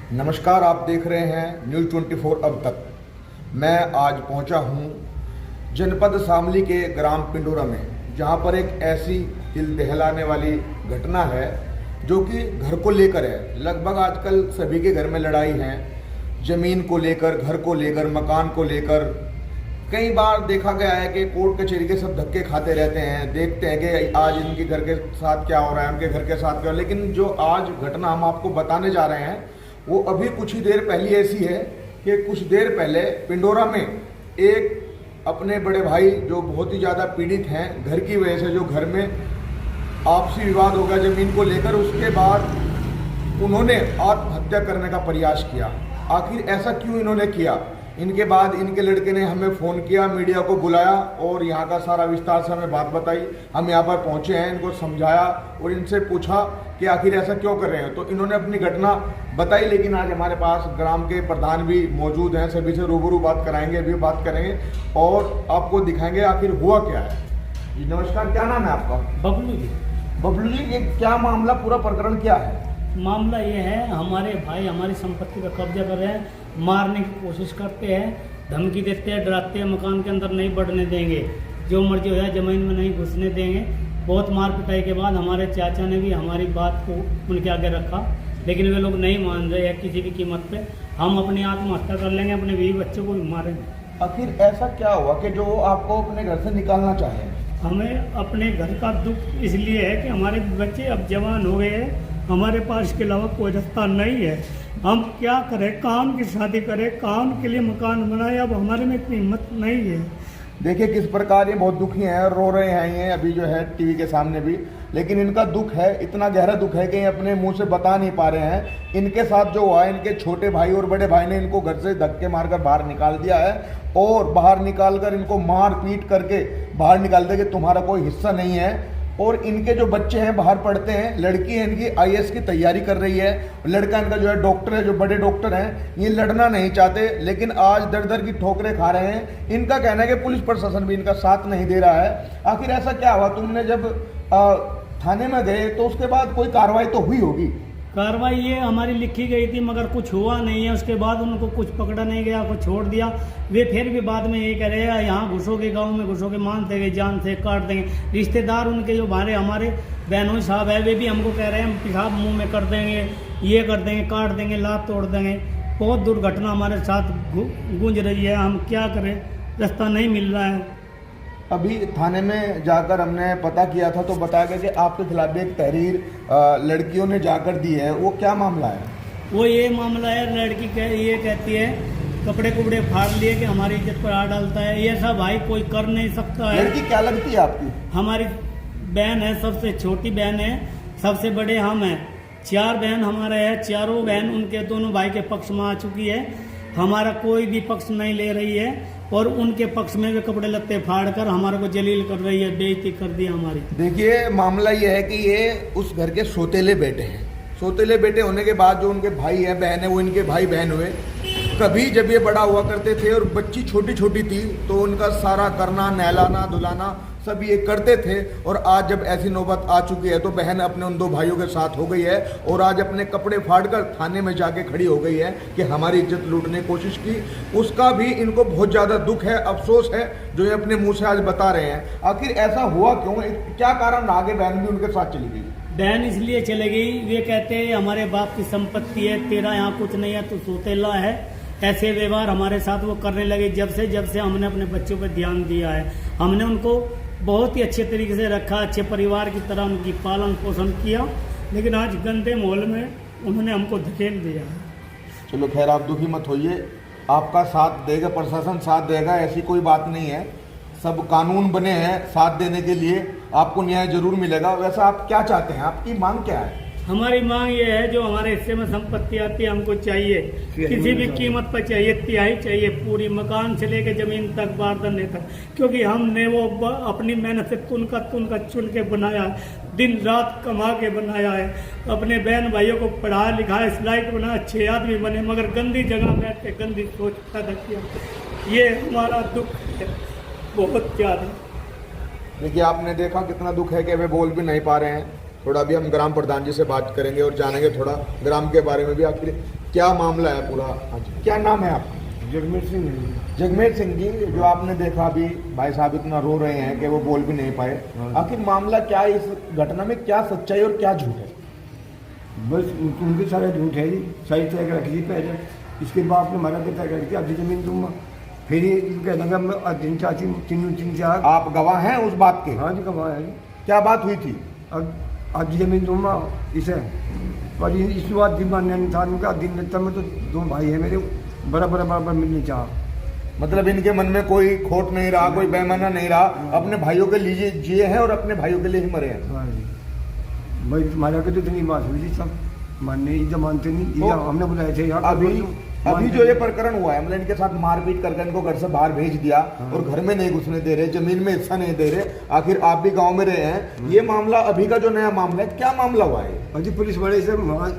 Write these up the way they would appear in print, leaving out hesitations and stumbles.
नमस्कार, आप देख रहे हैं न्यूज़ 24 अब तक। मैं आज पहुंचा हूं जनपद शामली के ग्राम पिंडोरा में, जहां पर एक ऐसी दिल दहलाने वाली घटना है जो कि घर को लेकर है। लगभग आजकल सभी के घर में लड़ाई है, ज़मीन को लेकर, घर को लेकर, मकान को लेकर। कई बार देखा गया है कि कोर्ट कचहरी के सब धक्के खाते रहते हैं, देखते हैं कि आज इनके घर के साथ क्या हो रहा है, उनके घर के साथ क्या। लेकिन जो आज घटना हम आपको बताने जा रहे हैं वो अभी कुछ ही देर पहले ऐसी है कि कुछ देर पहले पिंडोरा में एक अपने बड़े भाई जो बहुत ही ज़्यादा पीड़ित हैं घर की वजह से, जो घर में आपसी विवाद हो गया ज़मीन को लेकर, उसके बाद उन्होंने आत्महत्या करने का प्रयास किया। आखिर ऐसा क्यों इन्होंने किया? इनके बाद इनके लड़के ने हमें फ़ोन किया, मीडिया को बुलाया और यहाँ का सारा विस्तार से हमें बात बताई। हम यहाँ पर पहुँचे हैं, इनको समझाया और इनसे पूछा कि आखिर ऐसा क्यों कर रहे हैं। तो इन्होंने अपनी घटना बताई। लेकिन आज हमारे पास ग्राम के प्रधान भी मौजूद हैं, सभी से रूबरू बात कराएंगे, अभी बात करेंगे और आपको दिखाएंगे आखिर हुआ क्या है। जी नमस्कार, क्या नाम है आपका? बबलू जी। बबलू जी, ये क्या मामला, पूरा प्रकरण क्या है? मामला ये है, हमारे भाई हमारी संपत्ति पर कब्जा कर रहे हैं, मारने की कोशिश करते हैं, धमकी देते हैं, डराते हैं, मकान के अंदर नहीं बढ़ने देंगे, जो मर्जी हो जाए ज़मीन में नहीं घुसने देंगे। बहुत मार पिटाई के बाद हमारे चाचा ने भी हमारी बात को उनके आगे रखा, लेकिन वे लोग नहीं मान रहे हैं किसी भी कीमत पे। हम अपनी आत्महत्या कर लेंगे, अपने बीवी बच्चों को भी मारेंगे। आखिर ऐसा क्या हुआ कि जो आपको अपने घर से निकालना चाहे? हमें अपने घर का दुख इसलिए है कि हमारे बच्चे अब जवान हो गए हैं, हमारे पास इसके अलावा कोई रास्ता नहीं है। हम क्या करें, काम की शादी करें, काम के लिए मकान बनाए, अब हमारे में इतनी हिम्मत नहीं है। देखिए किस प्रकार ये बहुत दुखी हैं, रो रहे हैं ये अभी जो है टीवी के सामने भी। लेकिन इनका दुख है, इतना गहरा दुख है कि ये अपने मुंह से बता नहीं पा रहे हैं। इनके साथ जो हुआ है, इनके छोटे भाई और बड़े भाई ने इनको घर से धक्के मारकर बाहर निकाल दिया है और बाहर निकालकर इनको मार पीट करके बाहर निकाल दिया कि तुम्हारा कोई हिस्सा नहीं है। और इनके जो बच्चे हैं बाहर पढ़ते हैं, लड़की है इनकी आईएएस की तैयारी कर रही है, लड़का इनका जो है डॉक्टर है, जो बड़े डॉक्टर हैं। ये लड़ना नहीं चाहते लेकिन आज दर दर की ठोकरें खा रहे हैं। इनका कहना है कि पुलिस प्रशासन भी इनका साथ नहीं दे रहा है। आखिर ऐसा क्या हुआ? तुमने जब थाने में गए तो उसके बाद कोई कार्रवाई तो हुई होगी? कार्रवाई ये हमारी लिखी गई थी मगर कुछ हुआ नहीं है। उसके बाद उनको कुछ पकड़ा नहीं गया, कुछ छोड़ दिया। वे फिर भी बाद में ये कह रहे हैं यहाँ घुसोगे, गांव में घुसोगे, मान देंगे, जान से काट देंगे। रिश्तेदार उनके जो हमारे बहनों साहब है, वे भी हमको कह रहे हैं हम पेशाब मुंह में कर देंगे, ये कर देंगे, काट देंगे, लात तोड़ देंगे। बहुत दुर्घटना हमारे साथ गूंज रही है। हम क्या करें, रास्ता नहीं मिल रहा है। अभी थाने में जाकर हमने पता किया था तो बताया गया कि आपके खिलाफ एक तहरीर लड़कियों ने जाकर दी है। वो क्या मामला है? वो ये मामला है, लड़की ये कहती है कपड़े कुपड़े फाड़ लिए कि हमारी इज्जत पर हाथ डालता है। ये सब भाई कोई कर नहीं सकता है। लड़की क्या लगती है आपकी? हमारी बहन है, सबसे छोटी बहन है, सबसे बड़े हम हैं। 4 बहन हमारे हैं, चारों बहन उनके दोनों भाई के पक्ष में आ चुकी है। हमारा कोई भी पक्ष नहीं ले रही है और उनके पक्ष में वे कपड़े लत्ते फाड़ कर हमारे को जलील कर रही है, बेइज्जती कर दी हमारी। देखिए मामला ये है कि ये उस घर के सौतेले बेटे हैं। सौतेले बेटे होने के बाद जो उनके भाई हैं, बहन है, वो इनके भाई बहन हुए। कभी जब ये बड़ा हुआ करते थे और बच्ची छोटी छोटी थी तो उनका सारा करना, नहलाना धुलाना सब ये करते थे। और आज जब ऐसी नौबत आ चुकी है तो बहन अपने उन 2 भाइयों के साथ हो गई है और आज अपने कपड़े फाड़कर थाने में जाके खड़ी हो गई है कि हमारी इज्जत लूटने की कोशिश की। उसका भी इनको बहुत ज़्यादा दुख है, अफसोस है, जो ये अपने मुंह से आज बता रहे हैं। आखिर ऐसा हुआ क्यों? क्या कारण आगे बहन भी उनके साथ चली गई? बहन इसलिए चले गई, वे कहते हैं हमारे बाप की संपत्ति है, तेरा यहाँ कुछ नहीं है, तो सौतेला है। ऐसे व्यवहार हमारे साथ वो करने लगे जब से हमने अपने बच्चों पर ध्यान दिया है। हमने उनको बहुत ही अच्छे तरीके से रखा, अच्छे परिवार की तरह उनकी पालन पोषण किया, लेकिन आज गंदे माहौल में उन्होंने हमको धकेल दिया है। चलो खैर, आप दुखी मत होइए, आपका साथ देगा प्रशासन, साथ देगा, ऐसी कोई बात नहीं है। सब कानून बने हैं साथ देने के लिए, आपको न्याय जरूर मिलेगा। वैसा आप क्या चाहते हैं, आपकी मांग क्या है? हमारी मांग ये है जो हमारे हिस्से में संपत्ति आती है हमको चाहिए, किसी भी कीमत पर चाहिए, तिहाई चाहिए पूरी, मकान से लेके जमीन तक, बारदाने तक। क्योंकि हमने वो अपनी मेहनत से तुनका चुन के बनाया, दिन रात कमा के बनाया है, अपने बहन भाइयों को पढ़ा लिखा, सिलाई बनाया, अच्छे आदमी बने, मगर गंदी जगह बैठ के गंदी सोच पैदा किया। ये हमारा दुख है बहुत ज़्यादा। देखिए आपने देखा कितना दुख है कि वे बोल भी नहीं पा रहे हैं। थोड़ा भी हम ग्राम प्रधान जी से बात करेंगे और जानेंगे थोड़ा ग्राम के बारे में भी। आखिर क्या मामला है पूरा? हाँ जी, क्या नाम है आपका? जगमीत सिंह है। जगमेर सिंह जी, जो आपने देखा अभी भाई साहब इतना रो रहे हैं कि वो बोल भी नहीं पाए, आखिर मामला क्या है? इस घटना में क्या सच्चाई और क्या झूठ है? बस उनके सारे झूठ है जी। सही तय कर रखी पहले, इसके बाप ने मारा तय करके आधी जमीन दूंगा, फिर ये कह दूंगा मैं आज दिन चाची तीन चार। आप गवाह हैं उस बात के? हाँ जी गवाह है जी। क्या बात हुई थी? अब आधी जमीन दूंगा इसे, पर इस बात दिन मानने इंसान का दिन लगता में तो दो भाई है मेरे, बराबर मिलनी चाह। मतलब इनके मन में कोई खोट नहीं रहा, कोई बेमाना नहीं रहा, अपने भाइयों के लिए जिए हैं और अपने भाइयों के लिए ही मरे हैं। हाँ जी भाई, तुम्हारा के तो इतनी बात हुई थी, सब मानने इधर मानते नहीं, तो हमने बुलाए थे यार। अभी जो ये प्रकरण हुआ है, मतलब इनके साथ मारपीट करके इनको घर से बाहर भेज दिया और घर में नहीं घुसने दे रहे, जमीन में हिस्सा नहीं दे रहे, आखिर आप भी गांव में रहे हैं, ये मामला अभी का जो नया मामला है, क्या मामला हुआ है? अजी पुलिस वाले से वहाँ,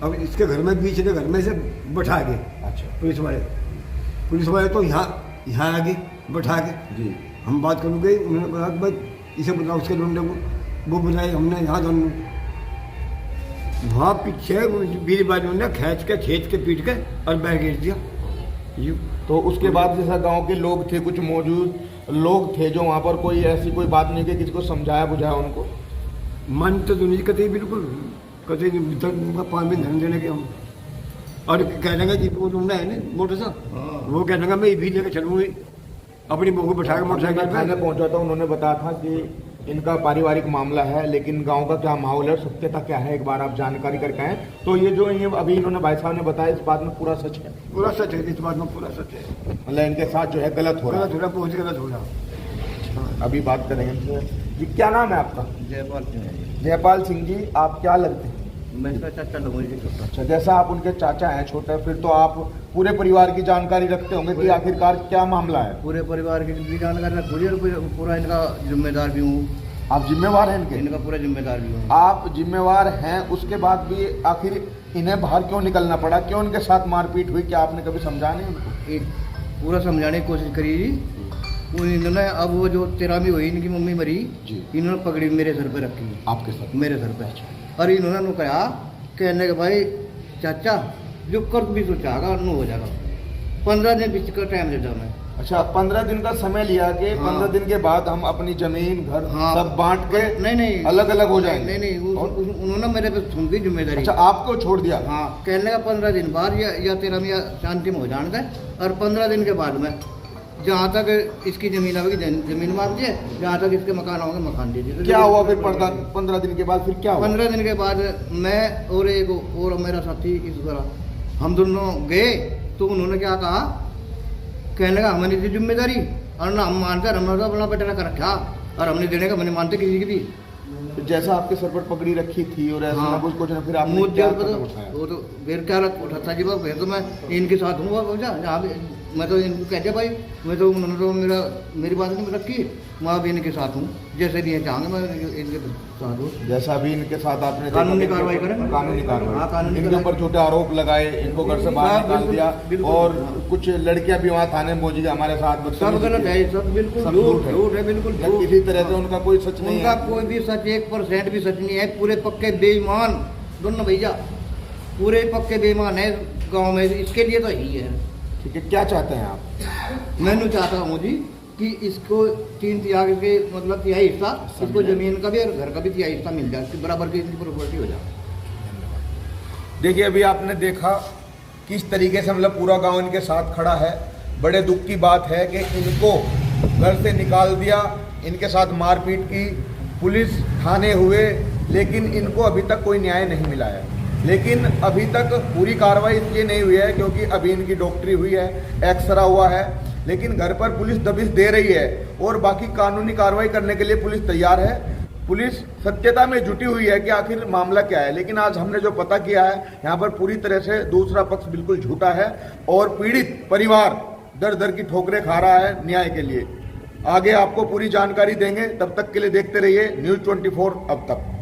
अब इसके घर में बीच के घर में से बैठा के, अच्छा, पुलिस वाले तो यहाँ आगे बैठा के जी, हम बात करूँगे, उन्होंने कहा कि भाई इसे बुलाओ, उसके लुंडे को, वो बुलाए, हमने यहाँ दोनों वहाँ पीछे बीच बाजू ने खींच के पीट के और बैग गिर दिया यूँ। तो उसके बाद जैसा गांव के लोग थे, कुछ मौजूद लोग थे जो वहाँ पर, कोई ऐसी कोई बात नहीं कि किसी को समझाया बुझाया उनको? मन तो दुनिया कतई बिल्कुल कतई नहीं, 5 दिन धन देने के हम, और कह देंगे जी वो तुमने है ना मोटर सा, वो कह देंगे मैं भी लेकर चलूँगी अपनी बहू को बैठा के मोटरसाइकिल थाने पहुंचा था, उन्होंने बताया था कि इनका पारिवारिक मामला है, लेकिन गांव का क्या माहौल है, सत्यता क्या है, एक बार आप जानकारी करके आए। तो ये जो ये अभी इन्होंने भाई साहब ने बताया, इस बात में पूरा सच है? पूरा सच है, इस बात में पूरा सच है। मतलब इनके साथ जो है गलत हो रहा है, थोड़ा पहुँच गलत हो रहा। अभी बात करेंगे इनसे। जी क्या नाम है आपका? जयपाल सिंह है जी। जयपाल सिंह जी, आप क्या लगते हैं? मैं इसका चाचा लगूंगी जी, छोटा। अच्छा, जैसा आप उनके चाचा हैं छोटे, फिर तो आप पूरे परिवार की जानकारी रखते होंगे कि आखिरकार क्या मामला है? पूरे परिवार की भी जानकारी रखूंगी और पूरा इनका जिम्मेदार भी हूँ। आप जिम्मेवार हैं इनके? इनका पूरा जिम्मेदार भी हूँ। आप जिम्मेवार हैं, उसके बाद भी आखिर इन्हें बाहर क्यों निकलना पड़ा? क्यों उनके साथ मारपीट हुई? क्या आपने कभी समझा नहीं उनको? एक पूरा समझाने की कोशिश करी जी। वो इन्होंने, अब वो जो 13वीं हुई इनकी मम्मी मरी जी, इन्होंने पगड़ी मेरे सर पे रखी, आपके साथ? मेरे सर पे। और इन्होंने नु कहा, कहने के भाई चाचा जो कर भी सोचागा नु हो जाएगा, 15 दिन बीच का टाइम देता मैं। अच्छा, 15 दिन का समय लिया कि हाँ। 15 दिन के बाद हम अपनी जमीन घर हाँ। सब बांट के नहीं अलग अलग हो जाएंगे? नहीं और? उन्होंने मेरे पे थूम दी जिम्मेदारी। अच्छा, आपको छोड़ दिया? हाँ, कहने का 15 दिन बाद या 13 में या शांति में हो जाने का, और 15 दिन के बाद में जहाँ तक इसकी जमीन आवेगी जमीन मार दिए, जहाँ तक इसके मकान होंगे मकान दीजिए। तो क्या हुआ फिर 15 दिन के बाद? फिर क्या हुआ? 15 दिन के बाद मैं और एक और मेरा साथी इस तरह हम दोनों गए, तो उन्होंने क्या कहा, कहने लगा हमारी थी जिम्मेदारी और ना हम मानकर हमने तो अपना बेटा कर रखा, और हमने देने का मैंने मानते किसी की भी। तो जैसा आपके सर पर पगड़ी रखी थी और ऐसा हाँ। ना कुछ ना, फिर आपने मुझे क्या तो कदम उठाया? वो तो फिर क्या उठाता जी, फिर तो मैं इनके साथ हूँ जहाँ भी, मैं तो इनको कहते भाई, मैं तो उन्होंने तो मेरी बात नहीं रखी, मैं अभी इनके साथ हूँ, जैसे भी चाहेंगे मैं इनके साथ हूँ। जैसा भी इनके साथ आपने कानूनी देखा, कार्रवाई करें। कानूनी हाँ, कार्रवाई, कानूनी इनके कार्रवाई। ऊपर छोटे आरोप लगाए, इनको घर से बाहर हाँ, निकाल बिल्कुल, दिया, बिल्कुल। और कुछ लड़कियां भी वहाँ थाने में पहुंची हमारे साथ। सब गलत है, सब बिल्कुल सब झूठ झूठ है, बिल्कुल या झूठ। किसी तरह से उनका कोई सच नहीं उनका है? कोई भी सच 1% भी सच नहीं है, पूरे पक्के बेईमान दोनों भैया, पूरे पक्के बेईमान है गांव में, इसके लिए तो यही है। ठीक है, क्या चाहते हैं आप? मैं नहीं चाहता हूँ जी कि इसको 3 तिहाई के मतलब तिहाई हिस्सा, इसको जमीन का भी और घर का भी तिहाई हिस्सा मिल जाए, इसकी बराबर की इसकी प्रॉपर्टी हो जाए। देखिए, अभी आपने देखा किस तरीके से मतलब पूरा गांव इनके साथ खड़ा है। बड़े दुख की बात है कि इनको घर से निकाल दिया, इनके साथ मारपीट की, पुलिस थाने हुए, लेकिन इनको अभी तक कोई न्याय नहीं मिला है। लेकिन अभी तक पूरी कार्रवाई इसलिए नहीं हुई है क्योंकि अभी इनकी डॉक्टरी हुई है, एक्सरा हुआ है, लेकिन घर पर पुलिस दबिश दे रही है और बाकी कानूनी कार्रवाई करने के लिए पुलिस तैयार है। पुलिस सत्यता में जुटी हुई है कि आखिर मामला क्या है, लेकिन आज हमने जो पता किया है, यहाँ पर पूरी तरह से दूसरा पक्ष बिल्कुल झूठा है और पीड़ित परिवार दर दर की ठोकरें खा रहा है न्याय के लिए। आगे आपको पूरी जानकारी देंगे, तब तक के लिए देखते रहिए न्यूज़ 24 अब तक।